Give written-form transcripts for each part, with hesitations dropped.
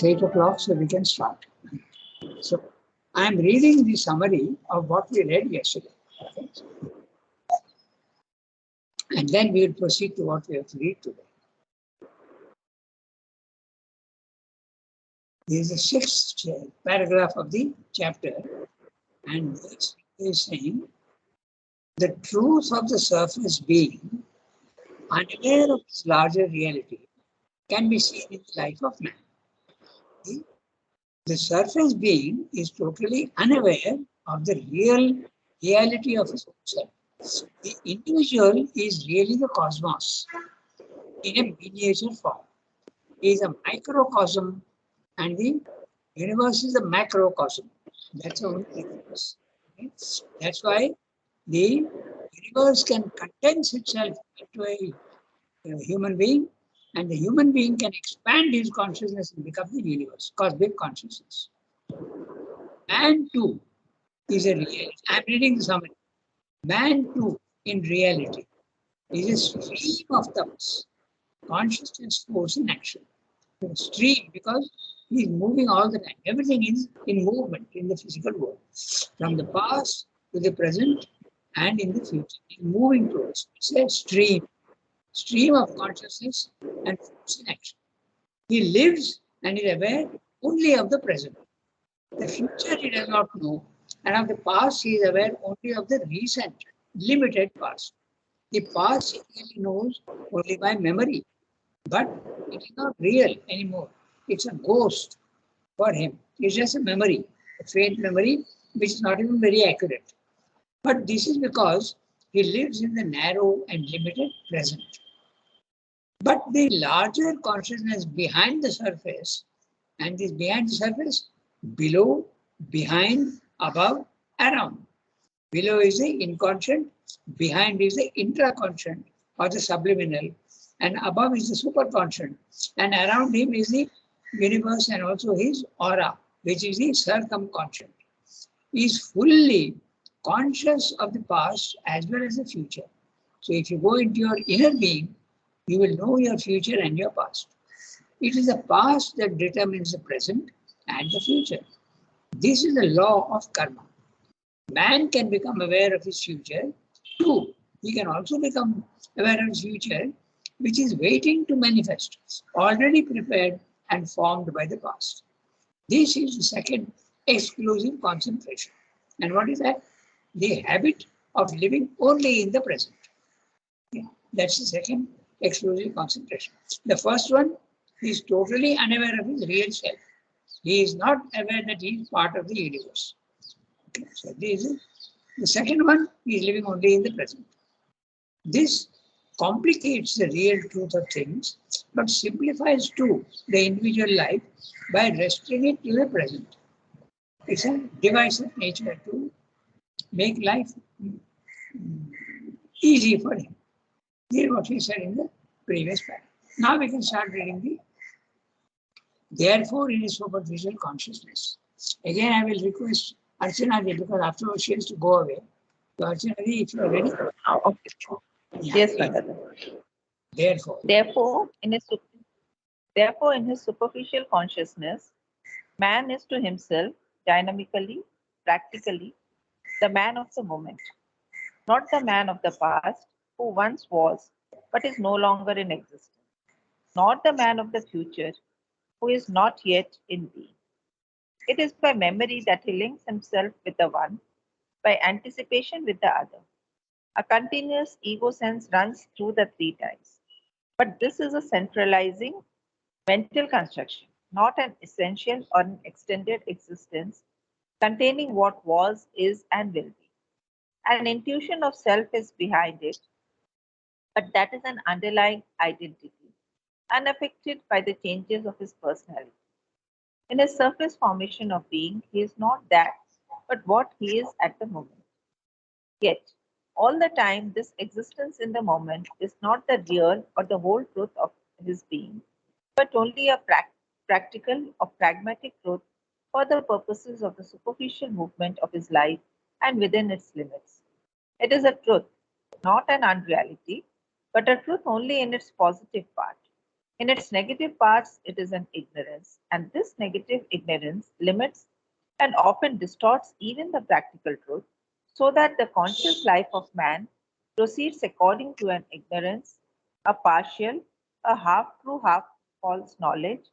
It's 8 o'clock, so we can start. So I am reading the summary of what we read yesterday. Okay? And then we will proceed to what we have to read today. This is the sixth paragraph of the chapter, and this is saying the truth of the surface being, unaware of its larger reality, can be seen in the life of man. The surface being is totally unaware of the real reality of his own self. The individual is really the cosmos in a miniature form. He is a microcosm and the universe is a macrocosm. That's the only difference. Okay? That's why the universe can condense itself into a human being, and the human being can expand his consciousness and become the universe, cosmic consciousness. Man too is a reality. I'm reading the summary. Man too, in reality, is a stream of thoughts, consciousness, force in action. A stream because he is moving all the time. Everything is in movement in the physical world, from the past to the present and in the future. He's moving towards. It's a stream of consciousness and force in action. He lives and is aware only of the present. The future he does not know, and of the past he is aware only of the recent, limited past. The past he really knows only by memory, but it is not real anymore. It's a ghost for him. It's just a memory, a faint memory, which is not even very accurate. But this is because he lives in the narrow and limited present. But the larger consciousness behind the surface, and this behind the surface, below, behind, above, around. Below is the inconscient, behind is the intraconscient or the subliminal, and above is the superconscient, and around him is the universe and also his aura, which is the circumconscient. He is fully conscious of the past as well as the future. So if you go into your inner being, you will know your future and your past. It is the past that determines the present and the future. This is the law of karma. Man can become aware of his future too. He can also become aware of his future, which is waiting to manifest, already prepared and formed by the past. This is the second exclusive concentration. And what is that? The habit of living only in the present. Yeah, that's the second exclusive concentration. The first one is totally unaware of his real self. He is not aware that he is part of the universe. Okay, so this is the second one. He is living only in the present. This complicates the real truth of things, but simplifies too the individual life by restricting it to the present. It's a device of nature to make life easy for him. This is what we said in the previous paragraph. Now we can start reading the therefore in his superficial consciousness. Again, I will request Archana because afterwards she has to go away. So Archana, if you are ready. Okay. Yeah, Yes, yeah. Madam. Therefore, Therefore, in his superficial consciousness, man is to himself dynamically, practically, the man of the moment, not the man of the past who once was but is no longer in existence, not the man of the future who is not yet in being. It is by memory that he links himself with the one, by anticipation with the other. A continuous ego sense runs through the three times. But this is a centralizing mental construction, not an essential or an extended existence containing what was, is, and will be. An intuition of self is behind it, but that is an underlying identity, unaffected by the changes of his personality. In his surface formation of being, he is not that, but what he is at the moment. Yet, all the time, this existence in the moment is not the real or the whole truth of his being, but only a practical or pragmatic truth for the purposes of the superficial movement of his life and within its limits. It is a truth, not an unreality, but a truth only in its positive part. In its negative parts, it is an ignorance, and this negative ignorance limits and often distorts even the practical truth, so that the conscious life of man proceeds according to an ignorance, a partial, a half true, half false knowledge,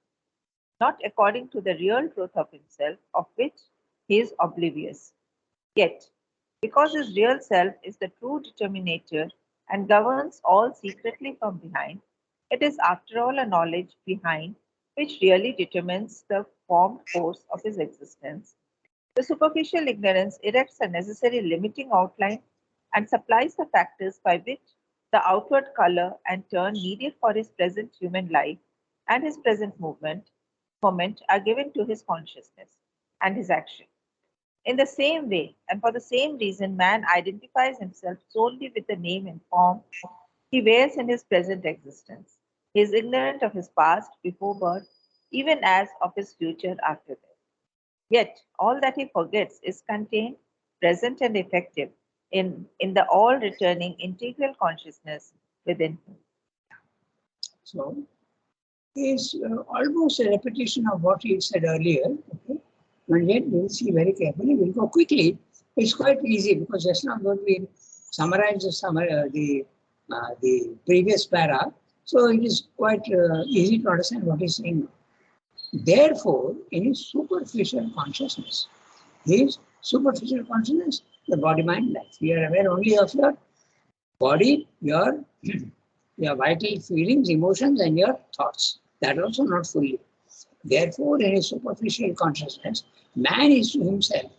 not according to the real truth of himself, of which he is oblivious. Yet, because his real self is the true determinator and governs all secretly from behind, it is after all a knowledge behind which really determines the formed force of his existence. The superficial ignorance erects a necessary limiting outline and supplies the factors by which the outward color and turn needed for his present human life and his present moment are given to his consciousness and his action. In the same way, and for the same reason, man identifies himself solely with the name and form he wears in his present existence. He is ignorant of his past before birth, even as of his future after death. Yet, all that he forgets is contained, present, and effective in the all returning integral consciousness within him. So, is almost a repetition of what you said earlier. Okay? And yet, we'll see very carefully. We'll go quickly. It's quite easy because just now when we summarize the previous para, so it is quite easy to understand what he's saying. Therefore, in his superficial consciousness, the body-mind life. You are aware only of your body, your vital feelings, emotions, and your thoughts. That also not fully. Therefore, in his superficial consciousness, man is to himself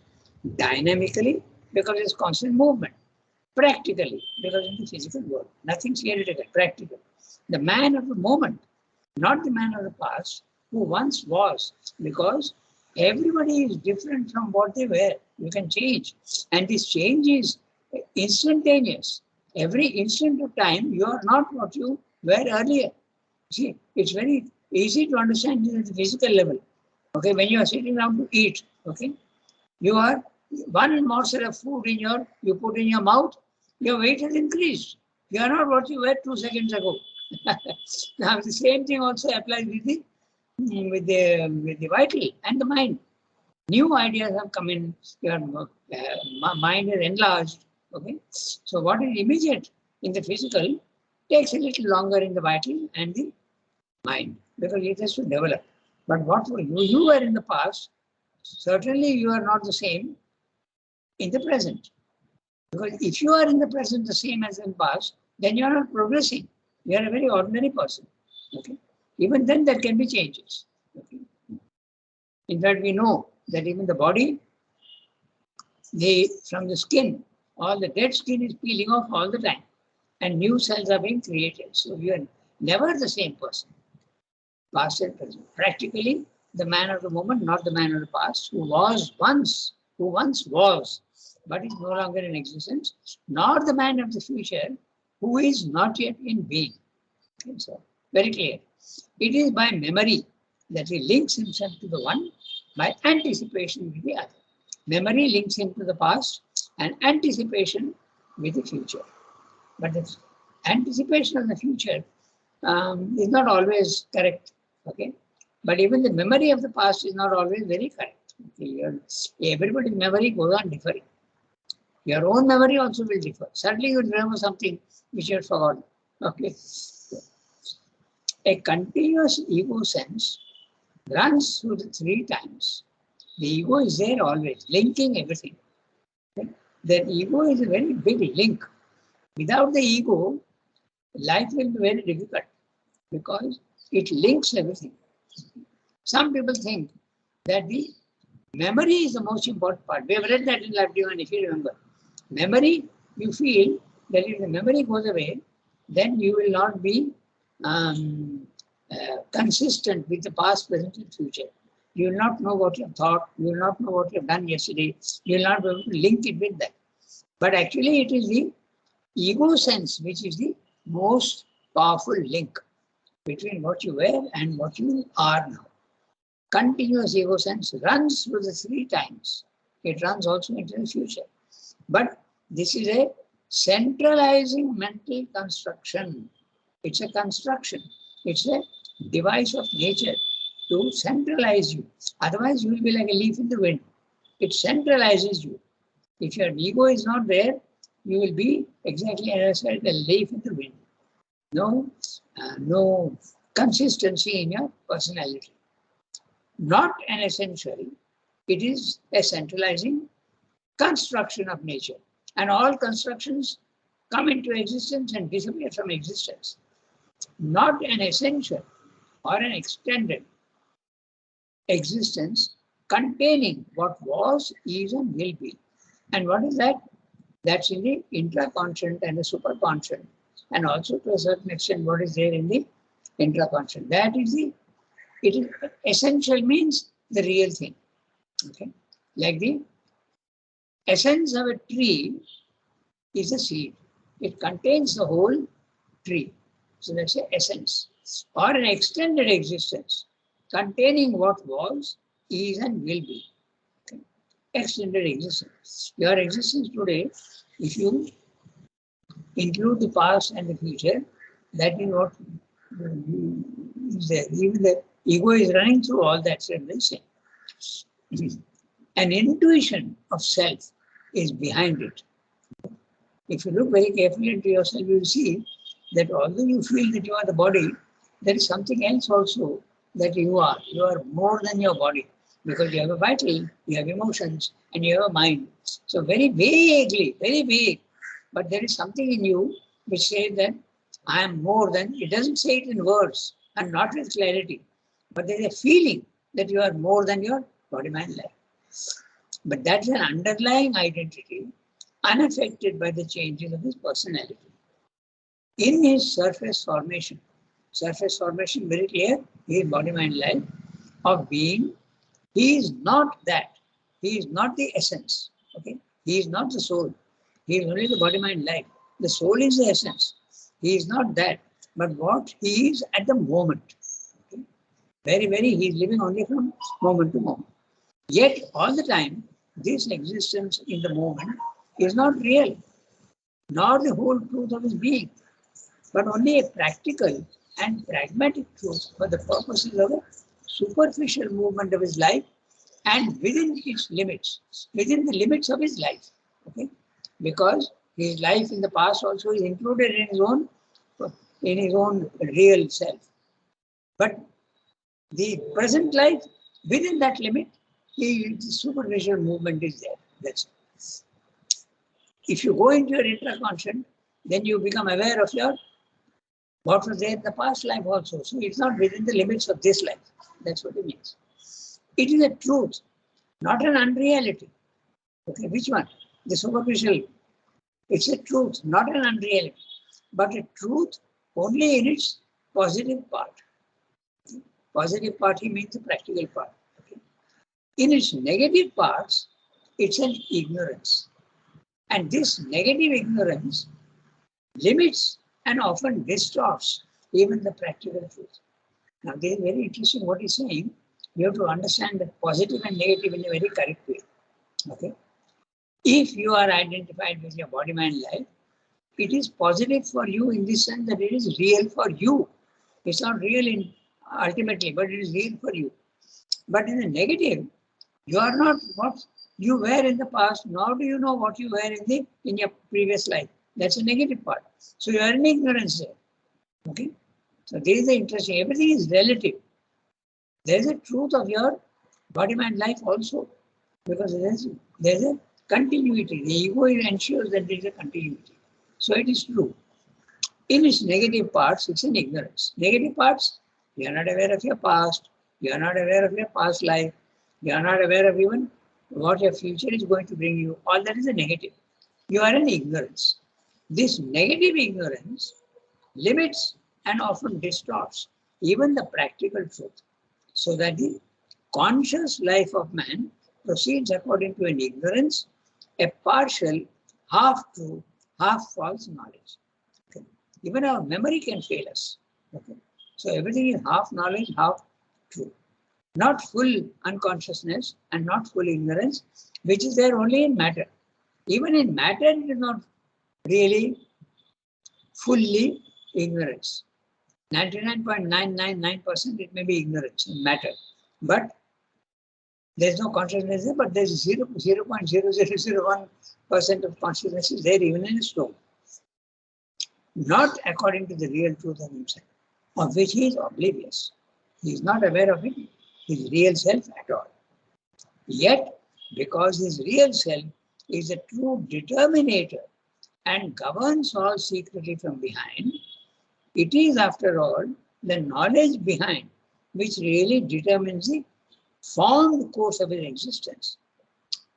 dynamically because of his constant movement, practically because of the physical world. Nothing theoretical, practical. The man of the moment, not the man of the past, who once was, because everybody is different from what they were. You can change. And this change is instantaneous. Every instant of time, you are not what you were earlier. See, it's very easy to understand at the physical level. Okay, when you are sitting down to eat, okay, you are one morsel of food you put in your mouth, your weight has increased. You are not what you were 2 seconds ago. Now the same thing also applies with the vital and the mind. New ideas have come in. Your mind is enlarged. Okay, so what is immediate in the physical takes a little longer in the vital and the mind because it has to develop. But what you were in the past, certainly you are not the same in the present. Because if you are in the present the same as in the past, then you are not progressing. You are a very ordinary person. Okay, even then there can be changes. Okay? In fact, we know that even the body, from the skin, all the dead skin is peeling off all the time, and new cells are being created. So you are never the same person, past and present. Practically, the man of the moment, not the man of the past, who once was, but is no longer in existence, nor the man of the future, who is not yet in being. Okay, so very clear. It is by memory that he links himself to the one, by anticipation with the other. Memory links him to the past and anticipation with the future. But the anticipation of the future is not always correct. Okay, but even the memory of the past is not always very correct. Okay? Everybody's memory goes on differing. Your own memory also will differ. Suddenly you remember something which you had forgotten. Okay. A continuous ego sense runs through the 3 times. The ego is there always, linking everything. Okay? The ego is a very big link. Without the ego, life will be very difficult because it links everything. Some people think that the memory is the most important part. We have read that in Life Divine, if you remember. Memory, you feel that if the memory goes away, then you will not be consistent with the past, present, and future. You will not know what you have thought. You will not know what you have done yesterday. You will not be able to link it with that. But actually, it is the ego sense which is the most powerful link between what you were and what you are now. Continuous ego sense runs through the 3 times. It runs also into the future. But this is a centralizing mental construction. It's a construction. It's a device of nature to centralize you. Otherwise, you will be like a leaf in the wind. It centralizes you. If your ego is not there, you will be exactly as I said, a leaf in the wind. No consistency in your personality. Not an essential, it is a centralizing construction of nature. And all constructions come into existence and disappear from existence. Not an essential or an extended existence containing what was, is, and will be. And what is that? That's in the intraconscient and the superconscient. And also to a certain extent, what is there in the intraconscient. That is it is essential means the real thing. Okay. Like the essence of a tree is a seed. It contains the whole tree. So that's the essence. Or an extended existence containing what was, is, and will be. Okay. Extended existence. Your existence today, if you include the past and the future, that is what is there. Even the ego is running through all that same. An intuition of self is behind it. If you look very carefully into yourself, you will see that although you feel that you are the body, there is something else also that you are. You are more than your body because you have a vital, you have emotions, and you have a mind. So very vaguely, very vague, but there is something in you which says that I am more than, it doesn't say it in words and not with clarity, but there is a feeling that you are more than your body, mind, life. But that's an underlying identity unaffected by the changes of his personality. In his surface formation very clear, his body, mind, life of being, he is not that. He is not the essence. Okay? He is not the soul. He is only the body, mind, life. The soul is the essence. He is not that. But what he is at the moment. Okay? Very, he is living only from moment to moment. Yet, all the time, this existence in the moment is not real, nor the whole truth of his being, but only a practical and pragmatic truth for the purposes of a superficial movement of his life and within its limits, within the limits of his life. Okay? Because his life in the past also is included in his own real self. But the present life, within that limit, the superficial movement is there. That's it. If you go into your intraconscient, then you become aware of your what was there in the past life also. So it's not within the limits of this life. That's what it means. It is a truth, not an unreality. Okay, which one? The superficial. It's a truth, not an unreality, but a truth only in its positive part. Positive part, he means the practical part. Okay. In its negative parts, it's an ignorance. And this negative ignorance limits and often distorts even the practical truth. Now, this is very interesting what he's saying. You have to understand that positive and negative in a very correct way. Okay. If you are identified with your body, mind, life, it is positive for you in the sense that it is real for you. It's not real ultimately, but it is real for you. But in the negative, you are not what you were in the past, nor do you know what you were in your previous life. That's a negative part. So you are in ignorance there. Okay? So this is the interesting. Everything is relative. There is a truth of your body, mind, life also. Because there is a continuity. The ego ensures that there is a continuity. So it is true. In its negative parts, it's an ignorance. Negative parts, you are not aware of your past. You are not aware of your past life. You are not aware of even what your future is going to bring you. All that is a negative. You are in ignorance. This negative ignorance limits and often distorts even the practical truth, so that the conscious life of man proceeds according to an ignorance, a partial, half-true, half-false knowledge. Okay. Even our memory can fail us. Okay. So everything is half knowledge, half true. Not full unconsciousness and not full ignorance, which is there only in matter. Even in matter, it is not really fully ignorance. 99.999% it may be ignorance, matter. But there's no consciousness there, but there's 0.0001% of consciousness is there even in a stone. Not according to the real truth of himself, of which he is oblivious. He is not aware of it, his real self at all. Yet, because his real self is a true determinator and governs all secretly from behind, it is, after all, the knowledge behind which really determines the formed course of his existence.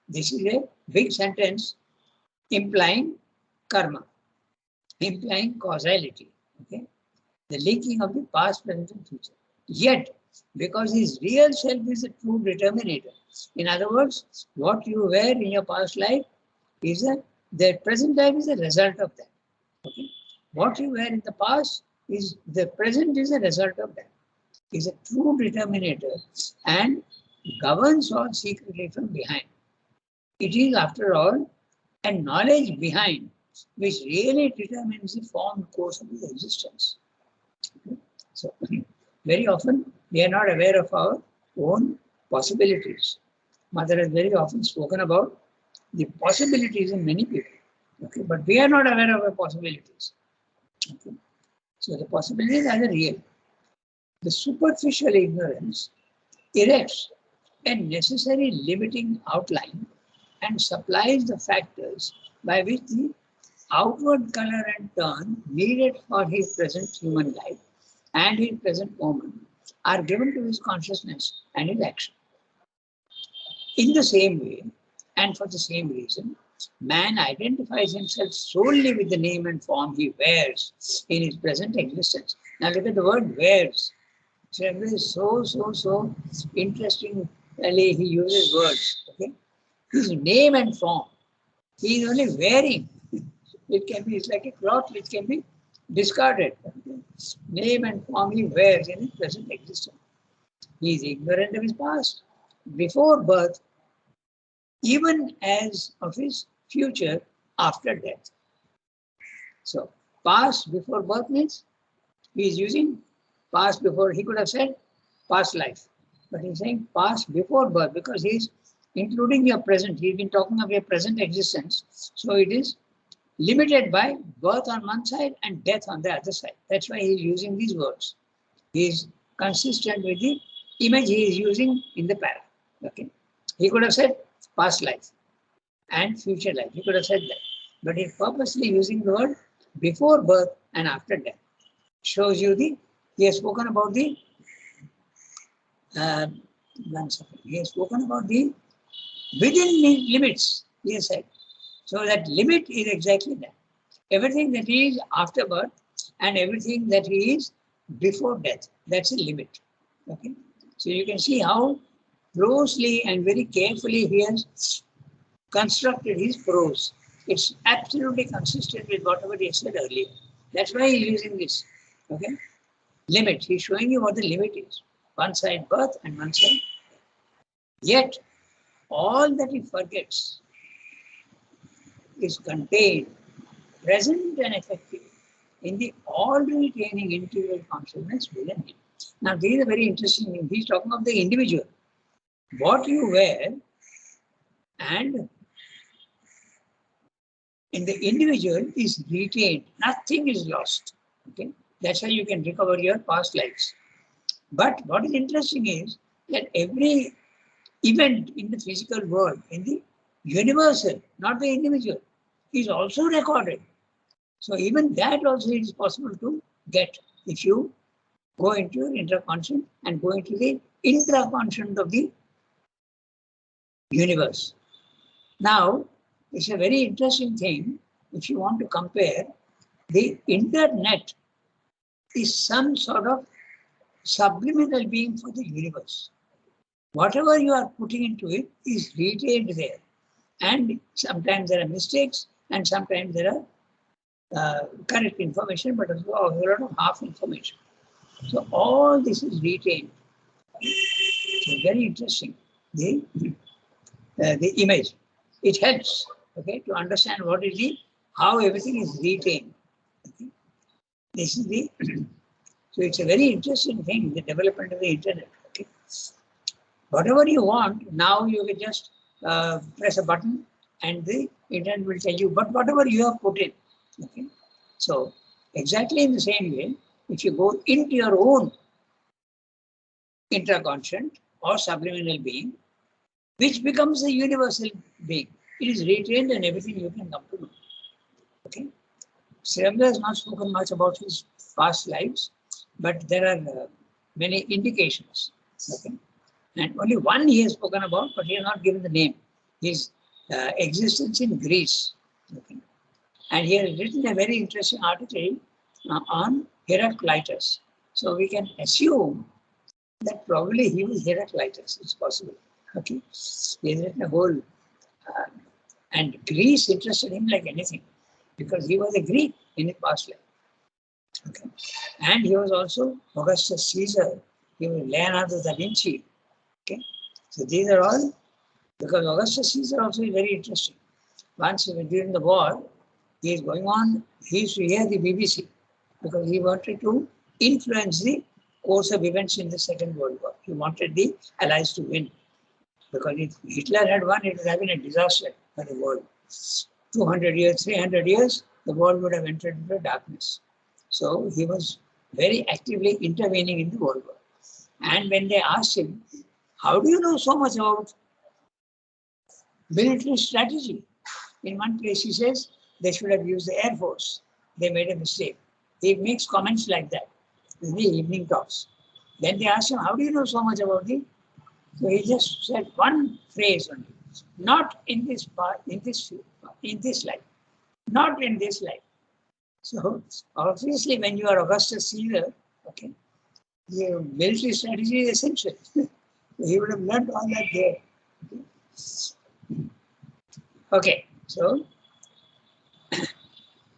This is a big sentence implying karma, implying causality, okay? The linking of the past, present, and future. Yet, because his real self is a true determinator, in other words, what you were in your past life is the present life is a result of that. Okay? What you were in the past is the present is a result of that. Is a true determinator and governs all secretly from behind. It is, after all, a knowledge behind which really determines the formed course of his existence. Okay? So, very often we are not aware of our own possibilities. Mother has very often spoken about the possibilities in many people. Okay, but we are not aware of our possibilities. Okay. So the possibilities are the real. The superficial ignorance erects a necessary limiting outline and supplies the factors by which the outward color and turn needed for his present human life and his present moment are given to his consciousness and his action. In the same way, and for the same reason, man identifies himself solely with the name and form he wears in his present existence. Now look at the word wears. So interestingly he uses words. Okay? His name and form. He is only wearing. It can be, it's like a cloth which can be discarded. Okay? Name and form he wears in his present existence. He is ignorant of his past. Before birth, even as of his future after death. So, past before birth means he is using past before, he could have said past life, but he's saying past before birth because he's including your present. He's been talking of your present existence. So, it is limited by birth on one side and death on the other side. That's why he's using these words. He is consistent with the image he is using in the para. Okay. He could have said past life and future life. He could have said that. But he's purposely using the word before birth and after death. Shows you he has spoken about the, he has spoken about the within the limits, he has said. So that limit is exactly that. Everything that he is after birth and everything that he is before death, that's a limit. Okay. So you can see how closely and very carefully he has constructed his prose. It's absolutely consistent with whatever he said earlier. That's why he's using this. Okay? Limit. He's showing you what the limit is. One side birth and one side. Yet, all that he forgets is contained, present and effective in the all-retaining integral consciousness within him. Now, this is a very interesting thing. He's talking of the individual. What you wear and in the individual is retained. Nothing is lost. Okay? That's how you can recover your past lives. But what is interesting is that every event in the physical world, in the universal, not the individual, is also recorded. So even that also is possible to get if you go into your intraconscious and go into the intraconscious of the universe. Now, it's a very interesting thing if you want to compare. The internet is some sort of subliminal being for the universe. Whatever you are putting into it is retained there. And sometimes there are mistakes and sometimes there are correct information, but also a lot of half information. So all this is retained. So very interesting. The image. It helps, okay, to understand what is how everything is retained. Okay. This is the So it's a very interesting thing, the development of the internet. Okay, whatever you want, now you can just press a button and the internet will tell you, but whatever you have put in. Okay, so exactly in the same way, if you go into your own intraconscient or subliminal being, which becomes the universal being, it is retained and everything you can come to know. Okay, Sri Aurobindo has not spoken much about his past lives, but there are many indications. Okay, and only one he has spoken about, but he has not given the name. His existence in Greece. Okay, and he has written a very interesting article on Heraclitus. So we can assume that probably he was Heraclitus. It's possible. Okay, he has written a whole, and Greece interested him like anything because he was a Greek in his past life. Okay, and he was also Augustus Caesar. He was Leonardo da Vinci. Okay, so these are all because Augustus Caesar also is very interesting. Once during the war, he is going on, he used to hear the BBC because he wanted to influence the course of events in the Second World War. He wanted the Allies to win because if Hitler had won, it would have been a disaster for the world. 200 years, 300 years, the world would have entered into darkness. So he was very actively intervening in the World War. And when they asked him, how do you know so much about military strategy? In one place, he says they should have used the Air Force. They made a mistake. He makes comments like that in the evening talks. Then they asked him, how do you know so much about the? So he just said one phrase only. Not in this part, in this life. Not in this life. So obviously, when you are Augustus Caesar, okay, your military strategy is essential. He would have learned all that there. Okay, so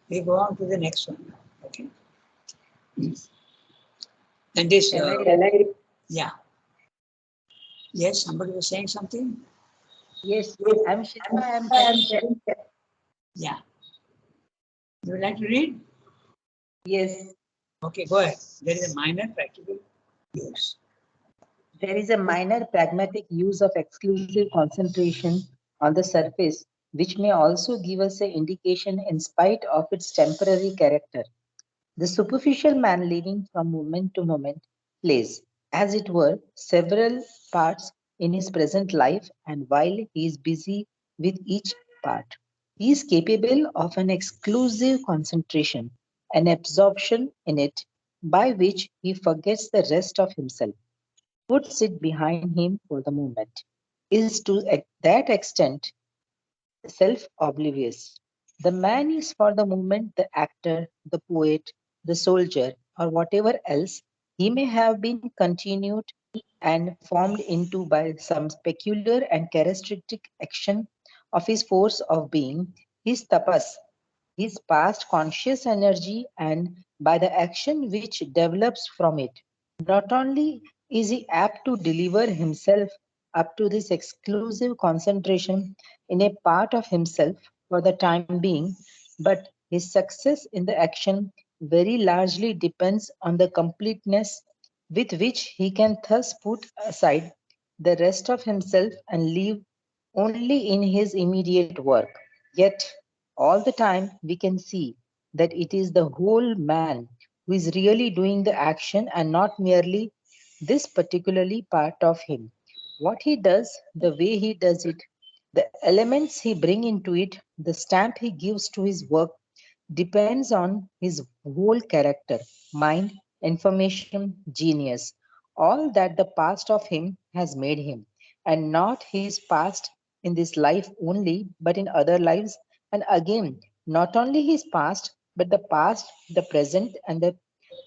we go on to the next one. Okay, and this, yeah, yes, somebody was saying something. Yes, I'm Shilpa. I'm sharing. Yeah, you would like to read? Yes, Okay, go ahead. There is a minor practical use. there is a minor pragmatic use of exclusive concentration on the surface, which may also give us an indication in spite of its temporary character. The superficial man living from moment to moment plays, as it were, several parts in his present life, and while he is busy with each part, he is capable of an exclusive concentration, an absorption in it, by which he forgets the rest of himself, puts it behind him for the moment, is to that extent self oblivious. The man is for the moment the actor, the poet, the soldier, or whatever else he may have been continued and formed into by some peculiar and characteristic action of his force of being, his tapas, his past conscious energy, and by the action which develops from it. Not only is he apt to deliver himself up to this exclusive concentration in a part of himself for the time being, but his success in the action very largely depends on the completeness with which he can thus put aside the rest of himself and live only in his immediate work. Yet, all the time, we can see that it is the whole man who is really doing the action and not merely this particularly part of him. What he does, the way he does it, the elements he bring into it, the stamp he gives to his work depends on his whole character, mind, information, genius, all that the past of him has made him, and not his past in this life only, but in other lives. And again, not only his past, but the past, the present, and the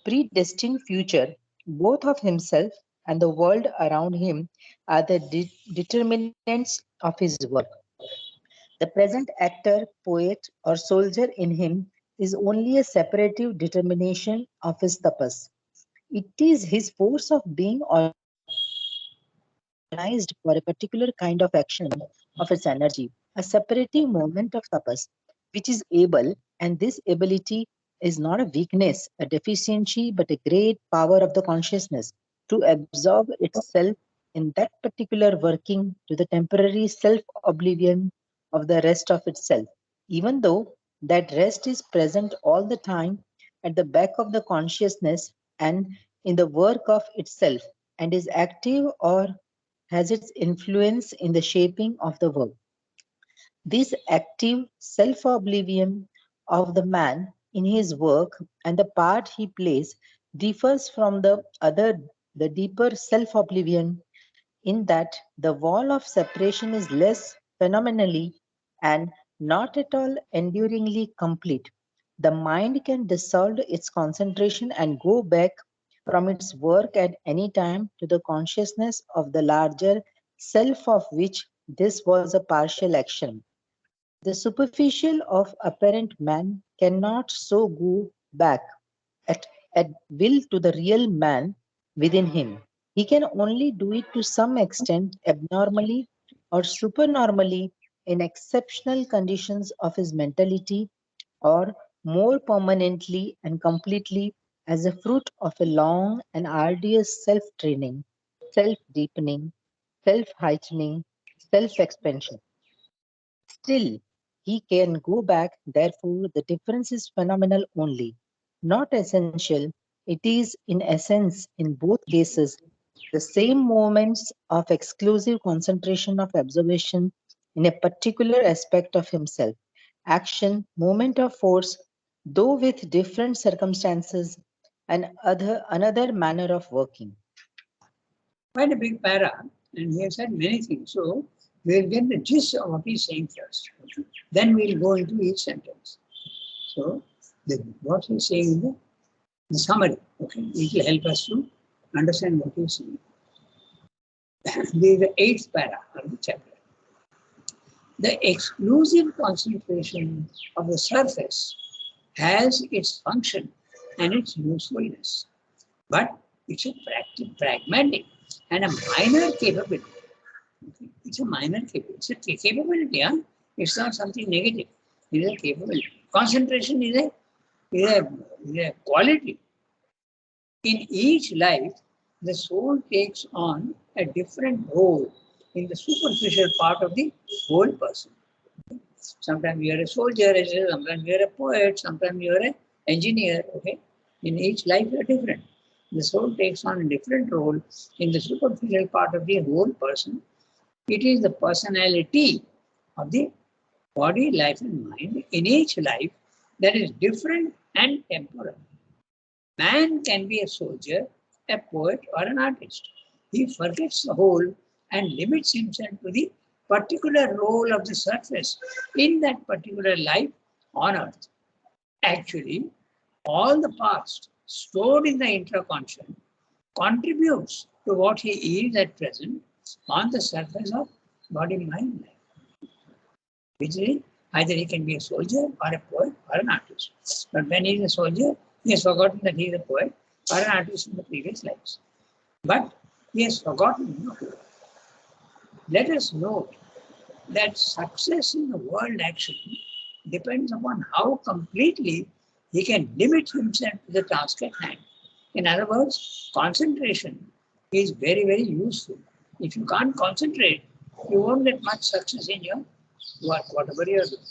predestined future, both of himself and the world around him, are the determinants of his work. The present actor, poet, or soldier in him is only a separative determination of his tapas. It is his force of being organized for a particular kind of action of its energy, a separative moment of tapas, which is able, and this ability is not a weakness, a deficiency, but a great power of the consciousness to absorb itself in that particular working to the temporary self-oblivion of the rest of itself, even though that rest is present all the time at the back of the consciousness and in the work of itself and is active or has its influence in the shaping of the work. This active self-oblivion of the man in his work and the part he plays differs from the deeper self-oblivion in that the wall of separation is less phenomenally and not at all enduringly complete. The mind can dissolve its concentration and go back from its work at any time to the consciousness of the larger self of which this was a partial action. The superficial of apparent man cannot so go back at, at will to the real man within him. He can only do it to some extent abnormally or supernormally in exceptional conditions of his mentality or more permanently and completely as a fruit of a long and arduous self-training, self-deepening, self-heightening, self-expansion. Still, he can go back, therefore, the difference is phenomenal only, not essential. It is, in essence, in both cases, the same moments of exclusive concentration of observation in a particular aspect of himself, action, moment of force, though with different circumstances and another manner of working. Quite a big para, and he has said many things. So we'll get the gist of what he's saying first. Then we'll go into each sentence. So what he's saying in the summary, okay, it will help us to understand what he's saying. This is the 8th para of the chapter. The exclusive concentration of the surface has its function and its usefulness, but it's a pragmatic and a minor capability. Okay? It's a minor capability. It's a capability. Huh? It's not something negative. It is a capability. Concentration is a quality. In each life, the soul takes on a different role in the superficial part of the whole person. Sometimes you are a soldier, sometimes you are a poet, sometimes you are an engineer. Okay, in each life you are different. The soul takes on a different role in the superficial part of the whole person. It is the personality of the body, life, and mind in each life that is different and temporal. Man can be a soldier, a poet, or an artist. He forgets the whole and limits himself to the particular role of the surface in that particular life on earth. Actually, all the past stored in the intraconscious contributes to what he is at present on the surface of body-mind life. Which is either he can be a soldier or a poet or an artist. But when he is a soldier, he has forgotten that he is a poet or an artist in the previous lives. But he has forgotten. Let us note that success in the world action depends upon how completely he can limit himself to the task at hand. In other words, concentration is very, very useful. If you can't concentrate, you won't get much success in your work, whatever you are doing.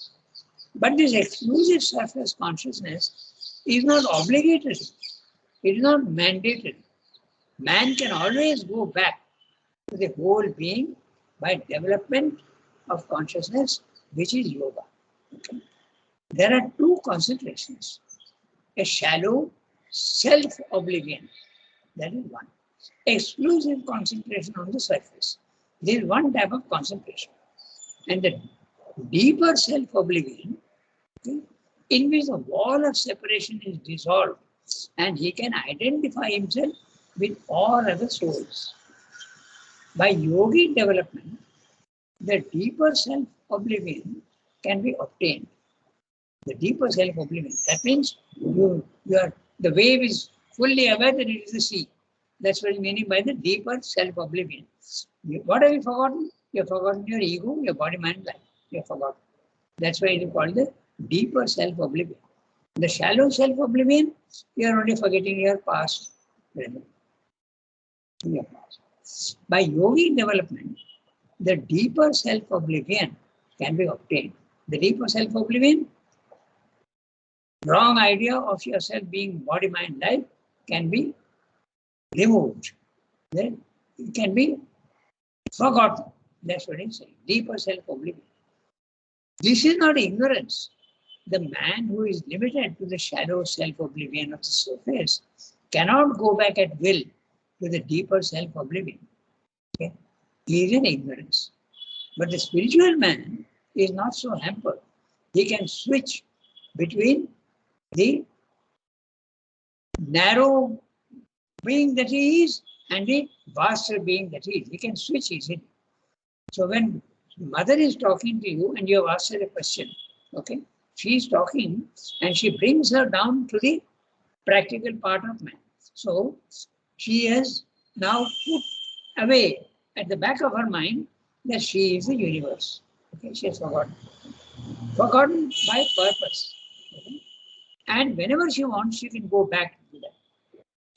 But this exclusive surface consciousness is not obligatory. It is not mandatory. Man can always go back to the whole being by development of consciousness, which is yoga. Okay? There are two concentrations. A shallow self-oblivion, that is one. Exclusive concentration on the surface. This is one type of concentration. And the deeper self-oblivion, okay, in which the wall of separation is dissolved and he can identify himself with all other souls. By yogic development, the deeper self-oblivion can be obtained. The deeper self-oblivion. That means the wave is fully aware that it is the sea. That's what I mean by the deeper self-oblivion. What have you forgotten? You have forgotten your ego, your body, mind, life. You have forgotten. That's why it is called the deeper self-oblivion. The shallow self-oblivion, you are only forgetting your past. Your past. By yogic development, the deeper self-oblivion can be obtained. The deeper self-oblivion, wrong idea of yourself being body, mind, life can be removed. Then it can be forgotten. That's what it's saying. Deeper self-oblivion. This is not ignorance. The man who is limited to the shallow self-oblivion of the surface cannot go back at will to the deeper self-oblivion. Okay? He is in ignorance. But the spiritual man is not so hampered. He can switch between the narrow being that he is and the vaster being that he is. He can switch easily. So when mother is talking to you and you have asked her a question, okay, she is talking and she brings her down to the practical part of man. So she has now put away at the back of her mind that she is the universe. Okay, she has forgotten. Forgotten by purpose. Okay? And whenever she wants, she can go back to that.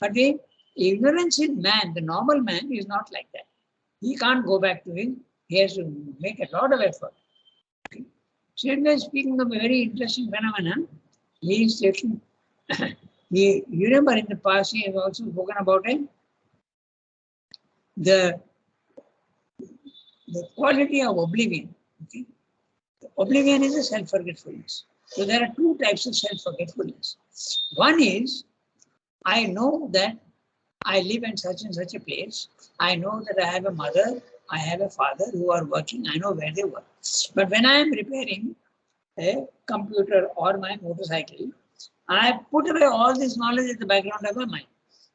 But the ignorance in man, the normal man, is not like that. He can't go back to him. He has to make a lot of effort. Okay? Sridhar is speaking of a very interesting phenomenon. He is taking, you remember in the past, he has also spoken about it. The quality of oblivion. Okay? Oblivion is a self-forgetfulness. So there are two types of self-forgetfulness. One is, I know that I live in such and such a place. I know that I have a mother, I have a father who are working. I know where they work. But when I am repairing a computer or my motorcycle, I put away all this knowledge at the background of my mind.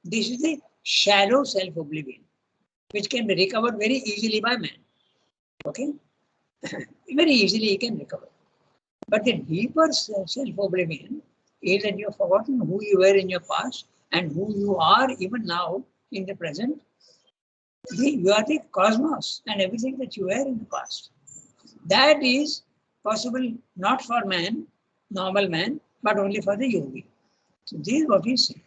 This is the shallow self-oblivion, which can be recovered very easily by man. Okay? Very easily he can recover. But the deeper self-oblivion is that you have forgotten who you were in your past and who you are even now in the present. You are the cosmos and everything that you were in the past. That is possible not for man, normal man, but only for the yogi. So this is what he is saying.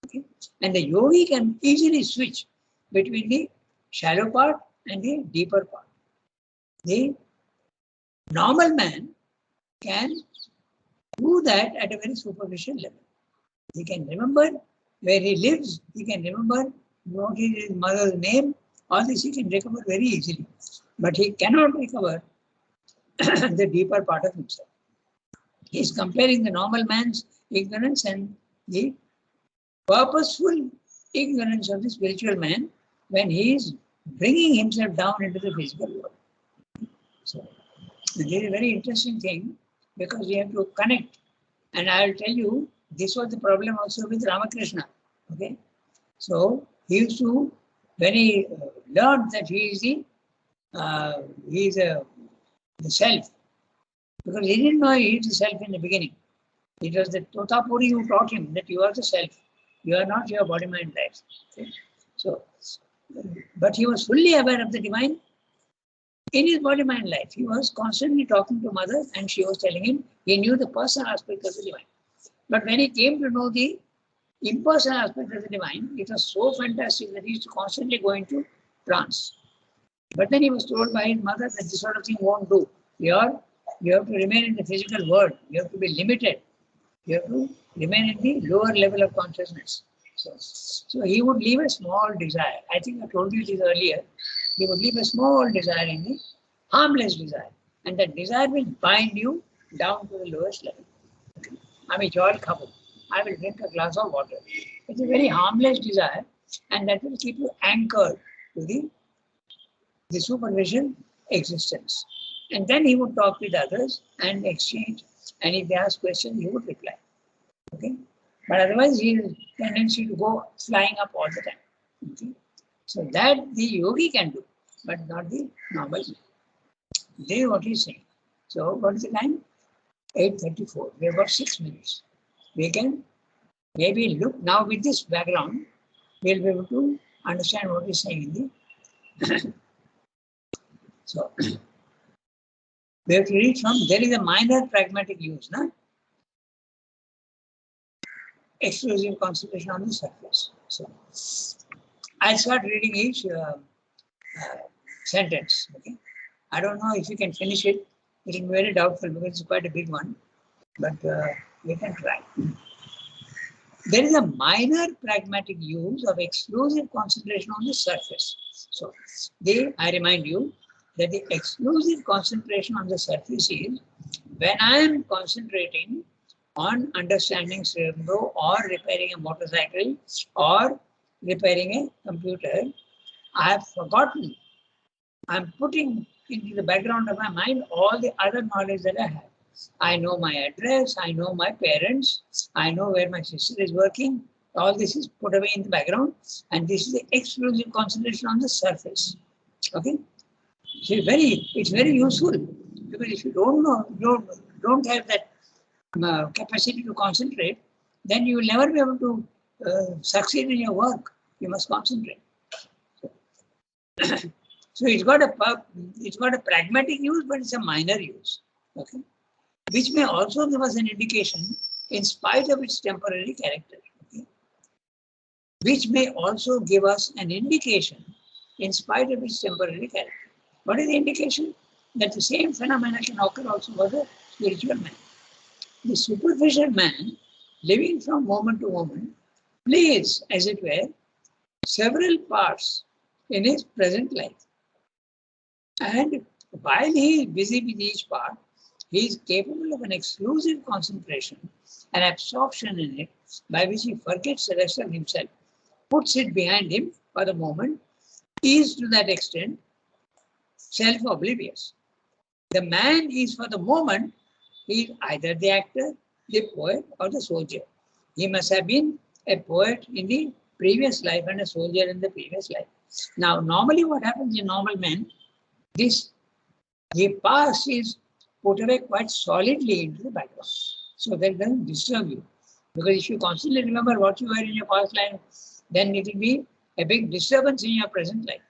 Okay? And the yogi can easily switch between the shallow part and the deeper part. The normal man can do that at a very superficial level. He can remember where he lives, he can remember what is his mother's name, all this he can recover very easily. But he cannot recover the deeper part of himself. He is comparing the normal man's ignorance and the purposeful ignorance of the spiritual man when he is bringing himself down into the physical world. So, this is a very interesting thing because we have to connect. And I will tell you, this was the problem also with Ramakrishna. Okay, so he used to, when he learned that he is the self, because he didn't know he is the self in the beginning. It was the Totapuri who taught him that you are the self. You are not your body, mind, life. Okay? So, but he was fully aware of the divine in his body, mind, life. He was constantly talking to mother and she was telling him he knew the personal aspect of the divine. But when he came to know the impersonal aspect of the divine, it was so fantastic that he used to constantly go into trance. But then he was told by his mother that this sort of thing won't do. You have to remain in the physical world. You have to be limited. You have to remain in the lower level of consciousness. So he would leave a small desire. I think I told you this earlier. He would leave a small desire in the harmless desire. And that desire will bind you down to the lowest level. Okay. I will drink a glass of water. It's a very harmless desire, and that will keep you anchored to the superficial existence. And then he would talk with others and exchange, and if they ask questions, he would reply. Okay? But otherwise, he has a tendency to go flying up all the time. Okay? So that the yogi can do, but not the normal. This is what he's saying. So what is the time? 8:34. We have got 6 minutes. We can maybe look now with this background, we'll be able to understand what he's saying in the so we have to read from there is a minor pragmatic use, no? exclusive concentration on the surface. So I'll start reading each sentence. Okay, I don't know if you can finish it. It will be very doubtful because it's quite a big one, but we can try. There is a minor pragmatic use of exclusive concentration on the surface. So, I remind you that the exclusive concentration on the surface is when I am concentrating on understanding cerebro or repairing a motorcycle or repairing a computer, I have forgotten. I'm putting into the background of my mind all the other knowledge that I have. I know my address, I know my parents, I know where my sister is working. All this is put away in the background, and this is the exclusive concentration on the surface. Okay, so it's very useful, because if you don't know, don't have that capacity to concentrate, then you will never be able to succeed in your work. You must concentrate. So it's got a pragmatic use, but it's a minor use. Okay, which may also give us an indication in spite of its temporary character. Okay? Which may also give us an indication in spite of its temporary character. What is the indication? That the same phenomena can occur also for the spiritual man. The superficial man, living from moment to moment, plays, as it were, several parts in his present life. And while he is busy with each part, he is capable of an exclusive concentration and absorption in it, by which he forgets the rest of himself, puts it behind him for the moment, is to that extent self-oblivious. The man is for the moment, he is either the actor, the poet, or the soldier. He must have been a poet in the previous life and a soldier in the previous life. Now, normally what happens in normal men, the past is put away quite solidly into the background, so that it doesn't disturb you. Because if you constantly remember what you were in your past life, then it will be a big disturbance in your present life.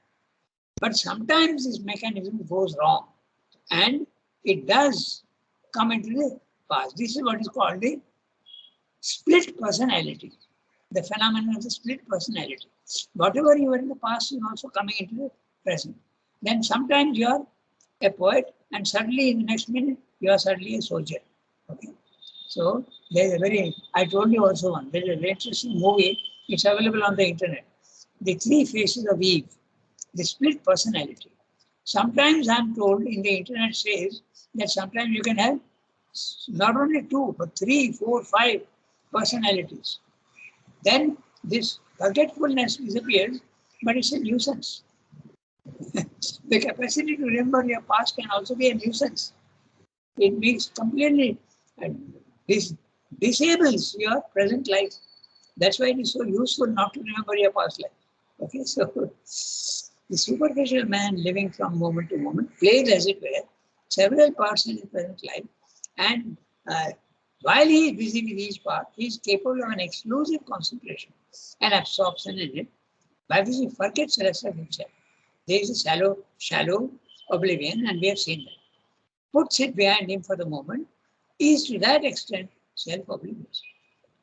But sometimes this mechanism goes wrong, and it does come into the past. This is what is called the split personality, the phenomenon of the split personality. Whatever you were in the past is also coming into the present. Then sometimes you are a poet, and suddenly in the next minute you are suddenly a soldier. Okay, so there's a I told you also one. There's a very interesting movie. It's available on the internet. The Three Faces of Eve, the split personality. Sometimes I'm told in the internet says that sometimes you can have not only 2 but 3, 4, 5 personalities. Then this forgetfulness disappears, but it's a nuisance. The capacity to remember your past can also be a nuisance. It makes completely, this disables your present life. That's why it is so useful not to remember your past life. Okay, so the superficial man, living from moment to moment, plays, as it were, several parts in his present life, and while he is busy with each part, he is capable of an exclusive concentration and absorption in it, by which he forgets the rest of himself. There is a shallow oblivion, and we have seen that. Puts it behind him for the moment, is to that extent self-oblivious.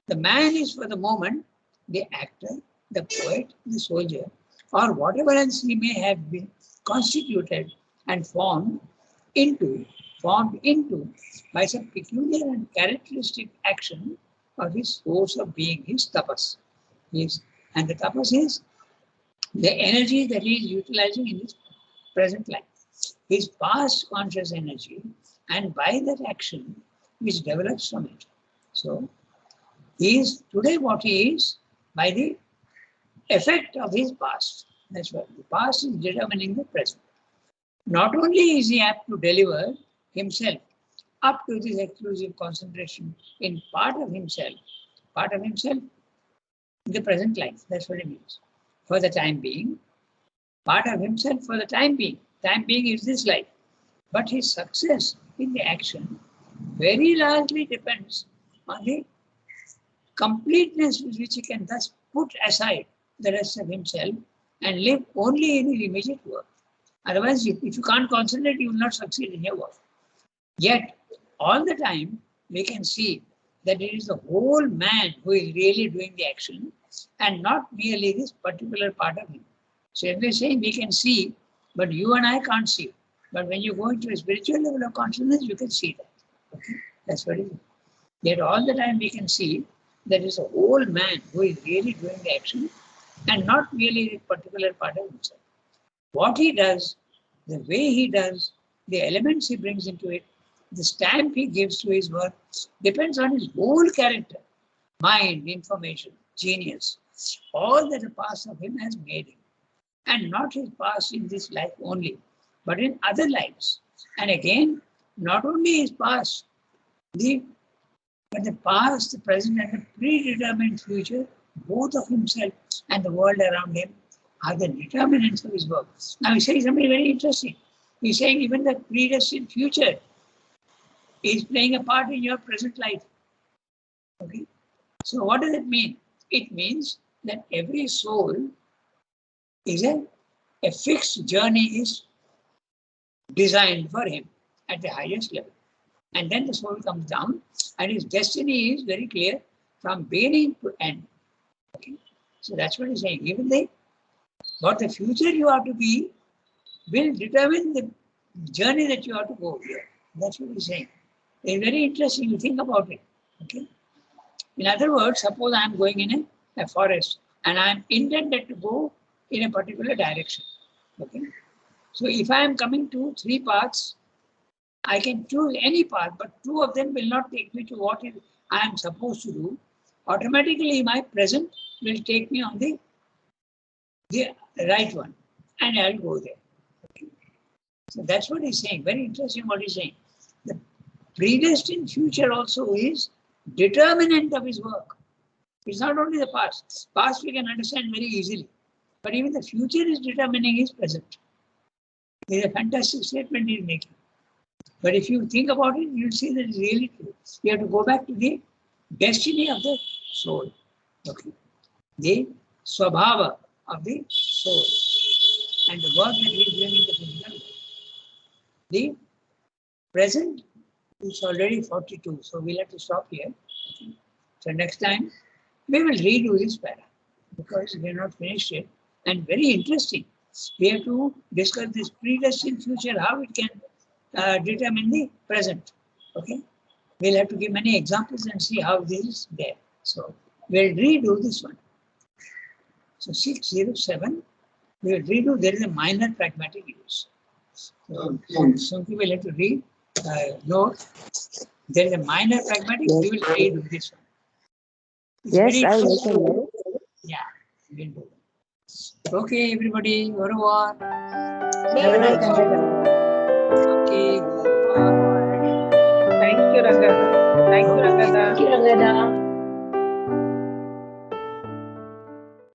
The man is for the moment the actor, the poet, the soldier, or whatever else he may have been constituted and formed into by some peculiar and characteristic action of his source of being, his tapas. And the tapas is the energy that he is utilizing in his present life, his past conscious energy, and by that action which develops from it. So he is today what he is by the effect of his past. That's what the past is determining the present. Not only is he apt to deliver himself up to this exclusive concentration in part of himself in the present life. That's what it means. For the time being, part of himself for the time being. Time being is this life. But his success in the action very largely depends on the completeness with which he can thus put aside the rest of himself and live only in his immediate work. Otherwise, if you can't concentrate, you will not succeed in your work. Yet, all the time, we can see that it is the whole man who is really doing the action and not merely this particular part of him. So if we're saying we can see, but you and I can't see. But when you go into a spiritual level of consciousness, you can see that. Okay? That's what it is. Yet all the time we can see that it's a whole man who is really doing the action and not merely the particular part of himself. What he does, the way he does, the elements he brings into it, the stamp he gives to his work depends on his whole character, mind, information, genius. All that the past of him has made him. And not his past in this life only, but in other lives. And again, not only his past, but the past, the present, and the predetermined future, both of himself and the world around him, are the determinants of his work. Now he's saying something very interesting. He's saying even the predestined future is playing a part in your present life. Okay. So what does it mean? It means that every soul is a fixed journey is designed for him at the highest level. And then the soul comes down and his destiny is very clear from beginning to end. Okay. So that's what he's saying. Even what the future you are to be will determine the journey that you are to go here. That's what he's saying. It's very interesting to think about it. Okay. In other words, suppose I am going in a forest and I am intended to go in a particular direction. Okay. So if I am coming to 3 paths, I can choose any path, but 2 of them will not take me to what I am supposed to do. Automatically, my present will take me on the right one, and I'll go there. Okay. So that's what he's saying. Very interesting what he's saying. The predestined future also is determinant of his work. It's not only the past. Past we can understand very easily, but even the future is determining his present. It's a fantastic statement he's making. But if you think about it, you'll see that it's really true. You have to go back to the destiny of the soul. Okay. The swabhava of the soul and the work that he's doing in the physical world. The present is already 42, so we'll have to stop here. Okay. So next time we will redo this para because we have not finished it. And very interesting. We have to discuss this predestined future, how it can determine the present. Okay, we'll have to give many examples and see how this is there. So we'll redo this one. So 607, we will redo. There is a minor pragmatic use. So we will have to read. Note there is a minor pragmatic. We will redo this one. It's Yes, very I interesting. will. Yeah, we'll do that. Okay, everybody, au revoir. Very nice. Okay. Bye. Thank you, Rangada. Thank you, Rangada. Thank you, Rangada.